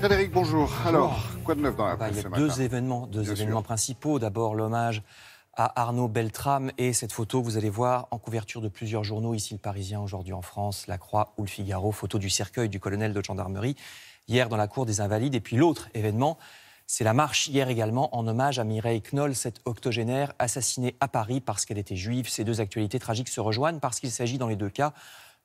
Frédéric, bonjour. Alors, quoi de neuf dans la Il presse y ce a matin? deux événements principaux. D'abord, l'hommage à Arnaud Beltrame et cette photo que vous allez voir en couverture de plusieurs journaux, ici le Parisien, aujourd'hui en France, La Croix ou le Figaro, photo du cercueil du colonel de gendarmerie, hier dans la cour des Invalides. Et puis l'autre événement, c'est la marche hier également en hommage à Mireille Knoll, cette octogénaire assassinée à Paris parce qu'elle était juive. Ces deux actualités tragiques se rejoignent parce qu'il s'agit dans les deux cas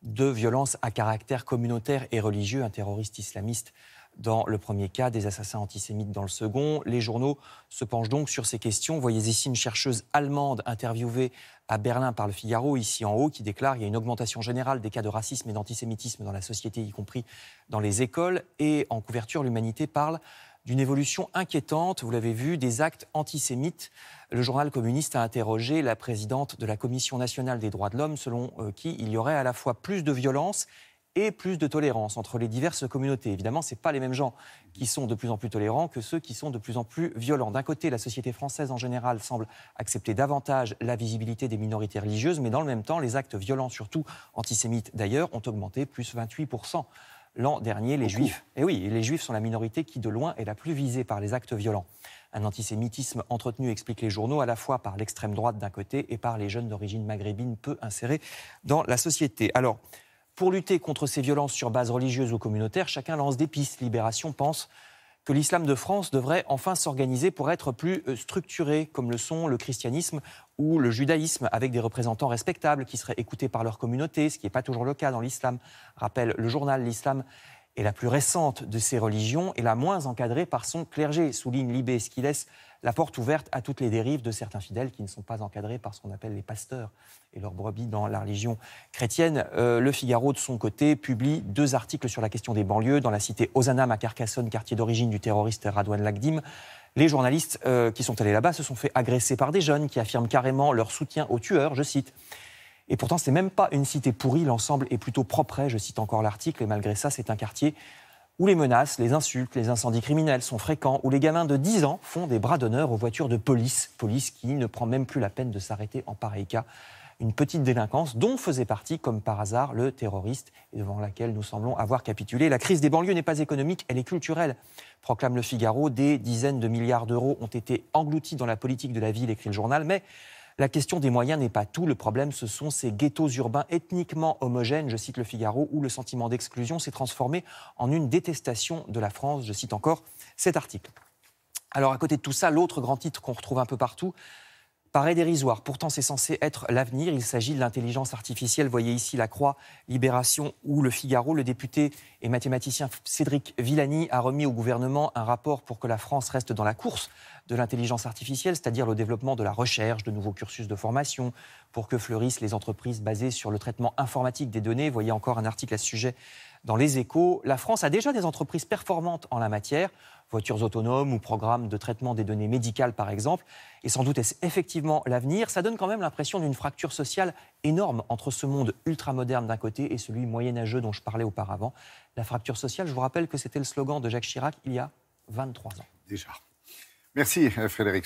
de violences à caractère communautaire et religieux, un terroriste islamiste dans le premier cas, des assassins antisémites dans le second. Les journaux se penchent donc sur ces questions. Vous voyez ici une chercheuse allemande interviewée à Berlin par le Figaro, ici en haut, qui déclare qu'il y a une augmentation générale des cas de racisme et d'antisémitisme dans la société, y compris dans les écoles. Et en couverture, l'Humanité parle d'une évolution inquiétante, vous l'avez vu, des actes antisémites. Le journal communiste a interrogé la présidente de la Commission nationale des droits de l'homme, selon qui il y aurait à la fois plus de violence et plus de tolérance entre les diverses communautés. Évidemment, ce n'est pas les mêmes gens qui sont de plus en plus tolérants que ceux qui sont de plus en plus violents. D'un côté, la société française en général semble accepter davantage la visibilité des minorités religieuses, mais dans le même temps, les actes violents, surtout antisémites d'ailleurs, ont augmenté plus 28%. L'an dernier, les Juifs, les Juifs sont la minorité qui, de loin, est la plus visée par les actes violents. Un antisémitisme entretenu, expliquent les journaux, à la fois par l'extrême droite d'un côté et par les jeunes d'origine maghrébine peu insérés dans la société. Alors, pour lutter contre ces violences sur base religieuse ou communautaire, chacun lance des pistes. Libération pense que l'islam de France devrait enfin s'organiser pour être plus structuré, comme le sont le christianisme ou le judaïsme, avec des représentants respectables qui seraient écoutés par leur communauté, ce qui n'est pas toujours le cas dans l'islam. Rappelle le journal, l'islam est la plus récente de ces religions et la moins encadrée par son clergé, souligne Libé, ce qui laisse la porte ouverte à toutes les dérives de certains fidèles qui ne sont pas encadrés par ce qu'on appelle les pasteurs et leurs brebis dans la religion chrétienne. Le Figaro, de son côté, publie 2 articles sur la question des banlieues dans la cité Ozanam à Carcassonne, quartier d'origine du terroriste Radouane Lagdim. Les journalistes qui sont allés là-bas se sont fait agresser par des jeunes qui affirment carrément leur soutien aux tueurs, je cite. Et pourtant, ce n'est même pas une cité pourrie, l'ensemble est plutôt propre, je cite encore l'article, et malgré ça, c'est un quartier où les menaces, les insultes, les incendies criminels sont fréquents, où les gamins de 10 ans font des bras d'honneur aux voitures de police, police qui ne prend même plus la peine de s'arrêter en pareil cas. Une petite délinquance dont faisait partie, comme par hasard, le terroriste, et devant laquelle nous semblons avoir capitulé. La crise des banlieues n'est pas économique, elle est culturelle, proclame le Figaro. Des dizaines de milliards d'euros ont été engloutis dans la politique de la ville, écrit le journal, mais la question des moyens n'est pas tout. Le problème, ce sont ces ghettos urbains ethniquement homogènes, je cite le Figaro, où le sentiment d'exclusion s'est transformé en une détestation de la France. Je cite encore cet article. Alors, à côté de tout ça, l'autre grand titre qu'on retrouve un peu partout paraît dérisoire. Pourtant, c'est censé être l'avenir. Il s'agit de l'intelligence artificielle. Voyez ici La Croix, Libération ou Le Figaro. Le député et mathématicien Cédric Villani a remis au gouvernement un rapport pour que la France reste dans la course de l'intelligence artificielle, c'est-à-dire le développement de la recherche, de nouveaux cursus de formation, pour que fleurissent les entreprises basées sur le traitement informatique des données. Voyez encore un article à ce sujet dans Les Échos. La France a déjà des entreprises performantes en la matière, voitures autonomes ou programmes de traitement des données médicales par exemple, et sans doute est-ce effectivement l'avenir. Ça donne quand même l'impression d'une fracture sociale énorme entre ce monde ultramoderne d'un côté et celui moyenâgeux dont je parlais auparavant. La fracture sociale, je vous rappelle que c'était le slogan de Jacques Chirac il y a 23 ans. Déjà. Merci Frédéric.